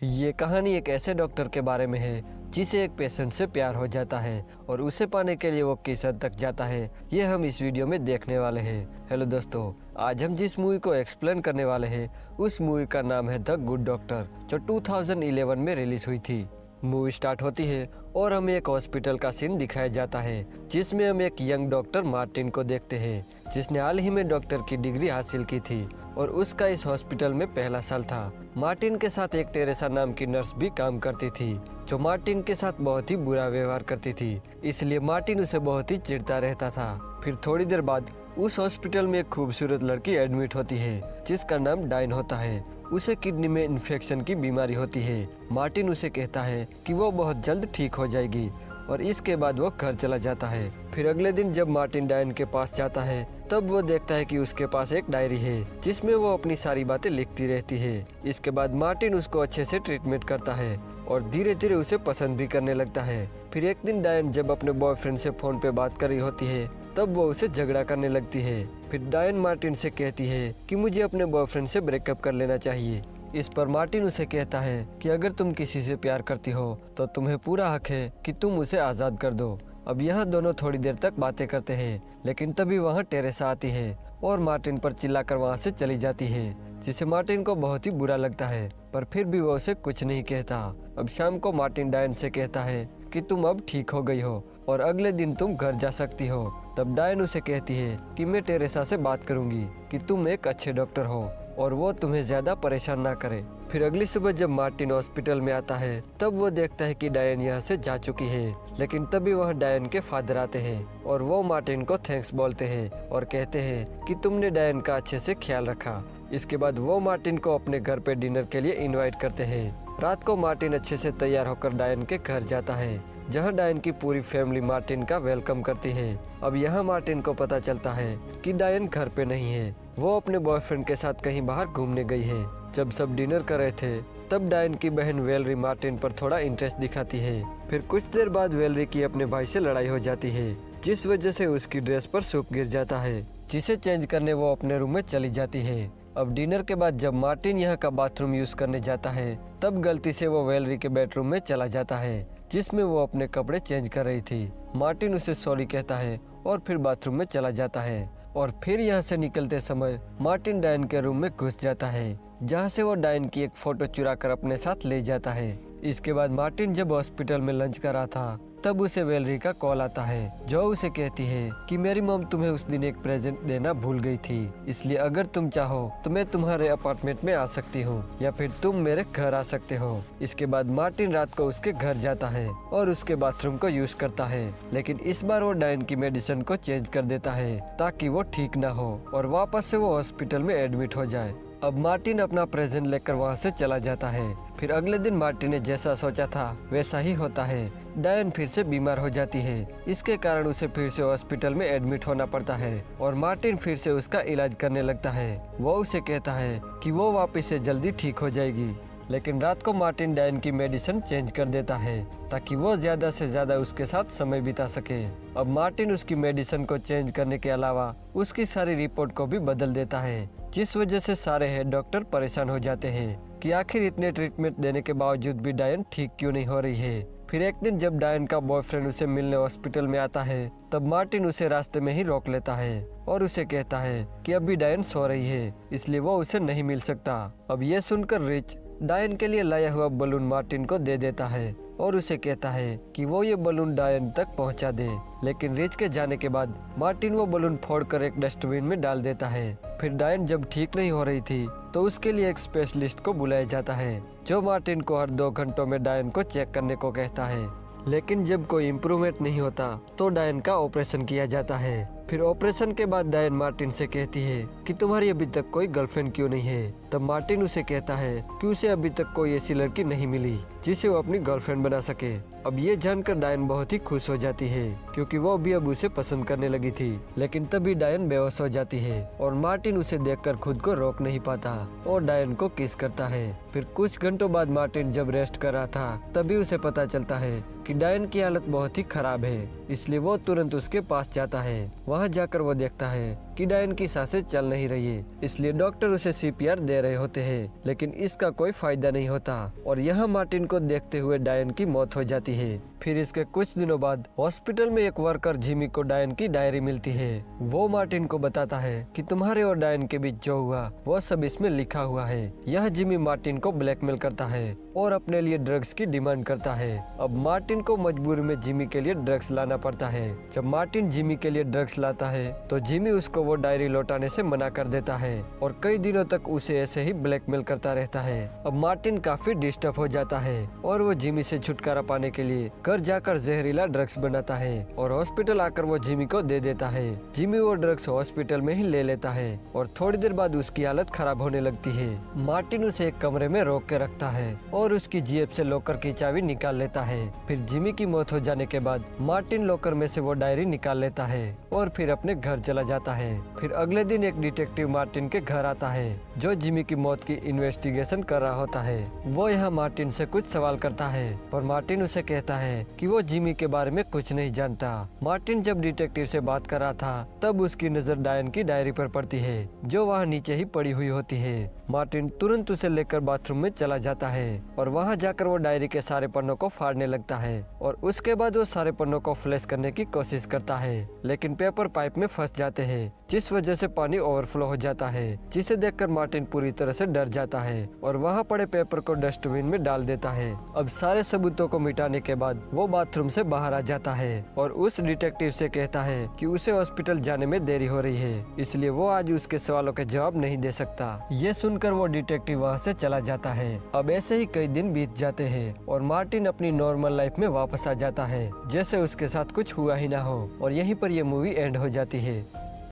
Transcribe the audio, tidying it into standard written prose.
ये कहानी एक ऐसे डॉक्टर के बारे में है जिसे एक पेशेंट से प्यार हो जाता है और उसे पाने के लिए वो किस हद तक जाता है, ये हम इस वीडियो में देखने वाले हैं। हेलो दोस्तों, आज हम जिस मूवी को एक्सप्लेन करने वाले हैं उस मूवी का नाम है द गुड डॉक्टर, जो 2011 में रिलीज हुई थी। मूवी स्टार्ट होती है और हमें एक हॉस्पिटल का सीन दिखाया जाता है जिसमें हम एक यंग डॉक्टर मार्टिन को देखते हैं जिसने हाल ही में डॉक्टर की डिग्री हासिल की थी और उसका इस हॉस्पिटल में पहला साल था। मार्टिन के साथ एक टेरेसा नाम की नर्स भी काम करती थी जो मार्टिन के साथ बहुत ही बुरा व्यवहार करती थी, इसलिए मार्टिन उसे बहुत ही चिढ़ता रहता था। फिर थोड़ी देर बाद उस हॉस्पिटल में एक खूबसूरत लड़की एडमिट होती है जिसका नाम डायन होता है। उसे किडनी में इन्फेक्शन की बीमारी होती है। मार्टिन उसे कहता है कि वो बहुत जल्द ठीक हो जाएगी और इसके बाद वो घर चला जाता है। फिर अगले दिन जब मार्टिन डायन के पास जाता है तब वो देखता है कि उसके पास एक डायरी है जिसमें वो अपनी सारी बातें लिखती रहती है। इसके बाद मार्टिन उसको अच्छे से ट्रीटमेंट करता है और धीरे धीरे उसे पसंद भी करने लगता है। फिर एक दिन डायन जब अपने बॉयफ्रेंड से फोन पे बात कर रही होती है तब वो उसे झगड़ा करने लगती है। फिर डायन मार्टिन से कहती है कि मुझे अपने बॉयफ्रेंड से ब्रेकअप कर लेना चाहिए। इस पर मार्टिन उसे कहता है कि अगर तुम किसी से प्यार करती हो तो तुम्हें पूरा हक है कि तुम उसे आज़ाद कर दो। अब यहाँ दोनों थोड़ी देर तक बातें करते हैं, लेकिन तभी वहाँ टेरेसा आती है और मार्टिन पर चिल्लाकर वहाँ से चली जाती है, जिसे मार्टिन को बहुत ही बुरा लगता है, पर फिर भी वो उसे कुछ नहीं कहता। अब शाम को मार्टिन डायन से कहता है कि तुम अब ठीक हो गई हो और अगले दिन तुम घर जा सकती हो। तब डायन उसे कहती है कि मैं टेरेसा से बात करूंगी कि तुम एक अच्छे डॉक्टर हो और वो तुम्हें ज्यादा परेशान ना करे। फिर अगली सुबह जब मार्टिन हॉस्पिटल में आता है तब वो देखता है कि डायन यहाँ से जा चुकी है, लेकिन तभी वह डायन के फादर आते हैं और वो मार्टिन को थैंक्स बोलते हैं और कहते हैं कि तुमने डायन का अच्छे से ख्याल रखा। इसके बाद वो मार्टिन को अपने घर पे डिनर के लिए इनवाइट करते हैं। रात को मार्टिन अच्छे से तैयार होकर डायन के घर जाता है जहां डायन की पूरी फैमिली मार्टिन का वेलकम करती है। अब यहाँ मार्टिन को पता चलता है कि डायन घर पे नहीं है, वो अपने बॉयफ्रेंड के साथ कहीं बाहर घूमने गई है। जब सब डिनर कर रहे थे तब डायन की बहन वेलरी मार्टिन पर थोड़ा इंटरेस्ट दिखाती है। फिर कुछ देर बाद वेलरी की अपने भाई से लड़ाई हो जाती है जिस वजह से उसकी ड्रेस पर सूप गिर जाता है, जिसे चेंज करने वो अपने रूम में चली जाती है। अब डिनर के बाद जब मार्टिन यहाँ का बाथरूम यूज करने जाता है तब गलती से वो वेलरी के बेडरूम में चला जाता है जिसमें वो अपने कपड़े चेंज कर रही थी। मार्टिन उसे सॉरी कहता है और फिर बाथरूम में चला जाता है और फिर यहाँ से निकलते समय मार्टिन डायन के रूम में घुस जाता है जहाँ से वो डायन की एक फोटो चुरा कर अपने साथ ले जाता है। इसके बाद मार्टिन जब हॉस्पिटल में लंच कर रहा था तब उसे वेलरी का कॉल आता है जो उसे कहती है कि मेरी मॉम तुम्हें उस दिन एक प्रेजेंट देना भूल गई थी, इसलिए अगर तुम चाहो तो मैं तुम्हारे अपार्टमेंट में आ सकती हूँ या फिर तुम मेरे घर आ सकते हो। इसके बाद मार्टिन रात को उसके घर जाता है और उसके बाथरूम को यूज करता है, लेकिन इस बार वो डायन की मेडिसिन को चेंज कर देता है ताकि वो ठीक ना हो और वापस से वो हॉस्पिटल में एडमिट हो जाए। अब मार्टिन अपना प्रेजेंट लेकर वहाँ से चला जाता है। फिर अगले दिन मार्टिन ने जैसा सोचा था वैसा ही होता है। डायन फिर से बीमार हो जाती है, इसके कारण उसे फिर से हॉस्पिटल में एडमिट होना पड़ता है और मार्टिन फिर से उसका इलाज करने लगता है। वो उसे कहता है कि वो वापस से जल्दी ठीक हो जाएगी, लेकिन रात को मार्टिन डायन की मेडिसिन चेंज कर देता है ताकि वो ज्यादा से ज्यादा उसके साथ समय बिता सके। अब मार्टिन उसकी मेडिसिन को चेंज करने के अलावा उसकी सारी रिपोर्ट को भी बदल देता है, जिस वजह से सारे हेड डॉक्टर परेशान हो जाते हैं कि आखिर इतने ट्रीटमेंट देने के बावजूद भी डायन ठीक क्यों नहीं हो रही है। फिर एक दिन जब डायन का बॉयफ्रेंड उसे मिलने हॉस्पिटल में आता है तब मार्टिन उसे रास्ते में ही रोक लेता है और उसे कहता है कि अभी डायन सो रही है, इसलिए वो उसे नहीं मिल सकता। अब ये सुनकर रिच डायन के लिए लाया हुआ बलून मार्टिन को दे देता है और उसे कहता है कि वो ये बलून डायन तक पहुंचा दे, लेकिन रिच के जाने के बाद मार्टिन वो बलून फोड़कर एक डस्टबिन में डाल देता है। फिर डायन जब ठीक नहीं हो रही थी तो उसके लिए एक स्पेशलिस्ट को बुलाया जाता है जो मार्टिन को हर 2 घंटों में डायन को चेक करने को कहता है, लेकिन जब कोई इम्प्रूवमेंट नहीं होता तो डायन का ऑपरेशन किया जाता है। फिर ऑपरेशन के बाद डायन मार्टिन से कहती है कि तुम्हारी अभी तक कोई गर्लफ्रेंड क्यों नहीं है। तब मार्टिन उसे कहता है कि उसे अभी तक कोई ऐसी लड़की नहीं मिली जिसे वो अपनी गर्लफ्रेंड बना सके। अब ये जानकर डायन बहुत ही खुश हो जाती है क्योंकि वो भी अब उसे पसंद करने लगी थी, लेकिन तभी डायन बेहोश हो जाती है और मार्टिन उसे देखकर खुद को रोक नहीं पाता और डायन को किस करता है। फिर कुछ घंटों बाद मार्टिन जब रेस्ट कर रहा था तभी उसे पता चलता है कि डायन की हालत बहुत ही खराब है, इसलिए वो तुरंत उसके पास जाता है। वहाँ जाकर वो देखता है कि डायन की सांसें चल नहीं रही, इसलिए डॉक्टर उसे CPR दे रहे होते हैं, लेकिन इसका कोई फायदा नहीं होता और यहाँ मार्टिन को देखते हुए डायन की मौत हो जाती है। फिर इसके कुछ दिनों बाद हॉस्पिटल में एक वर्कर जिमी को डायन की डायरी मिलती है। वो मार्टिन को बताता है कि तुम्हारे और डायन के बीच जो हुआ वो सब इसमें लिखा हुआ है। यह जिमी मार्टिन को ब्लैकमेल करता है और अपने लिए ड्रग्स की डिमांड करता है। अब मार्टिन को मजबूरी में जिमी के लिए ड्रग्स लाना पड़ता है। जब मार्टिन जिमी के लिए ड्रग्स लाता है तो जिमी उसको वो डायरी लौटाने से मना कर देता है और कई दिनों तक उसे ऐसे ही ब्लैकमेल करता रहता है। अब मार्टिन काफी डिस्टर्ब हो जाता है और वो जिमी से छुटकारा पाने के लिए घर जाकर जहरीला ड्रग्स बनाता है और हॉस्पिटल आकर वो जिमी को दे देता है। जिमी वो ड्रग्स हॉस्पिटल में ही ले लेता है और थोड़ी देर बाद उसकी हालत खराब होने लगती है। मार्टिन उसे एक कमरे में रोक के रखता है और उसकी जेब से लॉकर की चाबी निकाल लेता है। फिर जिमी की मौत हो जाने के बाद मार्टिन लॉकर में से वो डायरी निकाल लेता है और फिर अपने घर चला जाता है। फिर अगले दिन एक डिटेक्टिव मार्टिन के घर आता है जो जिमी की मौत की इन्वेस्टिगेशन कर रहा होता है। वो यहाँ मार्टिन से कुछ सवाल करता है पर मार्टिन उसे कहता है कि वो जिमी के बारे में कुछ नहीं जानता। मार्टिन जब डिटेक्टिव से बात कर रहा था तब उसकी नजर डायन की डायरी पर पड़ती है जो वहाँ नीचे ही पड़ी हुई होती है। मार्टिन तुरंत उसे लेकर बाथरूम में चला जाता है और वहाँ जाकर वो डायरी के सारे पन्नों को फाड़ने लगता है और उसके बाद वो सारे पन्नों को फ्लैश करने की कोशिश करता है, लेकिन पेपर पाइप में फंस जाते हैं जिस वजह से पानी ओवरफ्लो हो जाता है, जिसे देखकर मार्टिन पूरी तरह से डर जाता है और वहाँ पड़े पेपर को डस्टबिन में डाल देता है। अब सारे सबूतों को मिटाने के बाद वो बाथरूम से बाहर आ जाता है और उस डिटेक्टिव से कहता है कि उसे हॉस्पिटल जाने में देरी हो रही है, इसलिए वो आज उसके सवालों के जवाब नहीं दे सकता। ये सुनकर वो डिटेक्टिव वहाँ से चला जाता है। अब ऐसे ही कई दिन बीत जाते हैं और मार्टिन अपनी नॉर्मल लाइफ में वापस आ जाता है जैसे उसके साथ कुछ हुआ ही ना हो और यहीं पर यह मूवी एंड हो जाती है।